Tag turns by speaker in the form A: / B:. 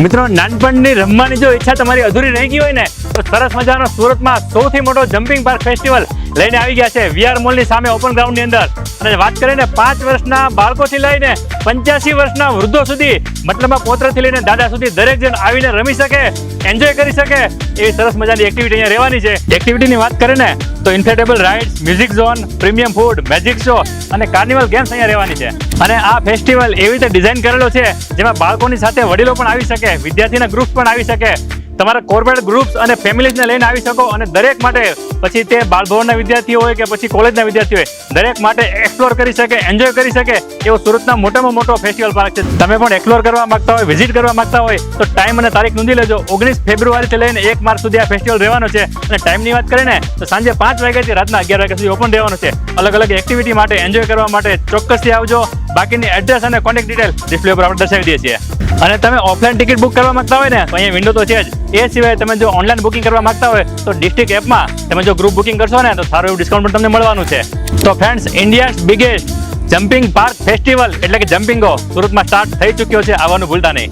A: મિત્રો, નાનપણની રમવાની જો ઈચ્છા તમારી અધૂરી રહી ગઈ હોય ને તો સરસ મજાનો સુરતમાં સૌથી મોટો જમ્પિંગ પાર્ક ફેસ્ટિવલ લઈને આવી ગયા છે વીઆર મોલની સામે ઓપન ગ્રાઉન્ડની અંદર. અને વાત કરીએ ને 5 વર્ષના બાળકોથી લઈને 85 વર્ષના વૃદ્ધો સુધી, મતલબમાં પોતરાથી લઈને દાદા સુધી દરેક જણ આવીને રમી શકે, એન્જોય કરી શકે એવી સરસ મજાની એક્ટિવિટી અહીંયા રહેવાની છે. એક્ટિવિટીની વાત કરીએ ને તો inflatable rides, music zone, premium food, magic show અને કાર્નિવલ ગેમ્સ અહીંયા રહેવાની છે. અને આ ફેસ્ટિવલ એવી રીતે ડિઝાઇન કરેલો છે જેમાં બાળકોની સાથે વડીલો પણ આવી શકે, વિદ્યાર્થીના ગ્રુપ પણ આવી શકે, તમારા કોર્પોરેટ ગ્રુપ્સ અને ફેમિલીઝને લઈને આવી શકો. અને દરેક માટે, પછી તે બાલભવનના વિદ્યાર્થીઓ હોય કે પછી કોલેજના વિદ્યાર્થીઓ હોય, દરેક માટે એક્સપ્લોર કરી શકે, એન્જોય કરી શકે એવો સુરતના મોટામાં મોટો ફેસ્ટિવલ પાર્ક છે. તમે પણ એક્સપ્લોર કરવા માંગતા હોય, વિઝિટ કરવા માંગતા હોય તો ટાઈમ અને તારીખ નોંધી લેજો. 19 ફેબ્રુઆરીથી લઈને 1 માર્ચ સુધી આ ફેસ્ટિવલ રહેવાનો છે. અને ટાઈમની વાત કરીએ ને તો સાંજે 5 વાગ્યાથી રાતના 11 વાગ્યા સુધી ઓપન રહેવાનો છે. અલગ અલગ એક્ટિવિટી માટે, એન્જોય કરવા માટે ચોક્કસથી આવજો. બાકીની એડ્રેસ અને કોન્ટેક્ટ ડિટેલ ડિસ્પ્લે ઉપર આપણે દર્શાવી દઈએ છીએ. અને તમે ઓફલાઈન ટિકિટ બુક કરવા માંગતા હોય ને તો અહીંયા વિન્ડો તો છે જ. એ સિવાય તમે જો ઓનલાઈન બુકિંગ કરવા માંગતા હોય તો ડિસ્ટ્રિક્ટ એપમાં તમે જો ગ્રુપ બુકિંગ કરશો ને તો સારું એવું ડિસ્કાઉન્ટ પણ તમને મળવાનું છે. તો friends, India's biggest jumping park festival એટલે કે જમ્પિંગો સુરતમાં સ્ટાર્ટ થઈ ચૂક્યો છે. આવવાનું ભૂલતા નહીં.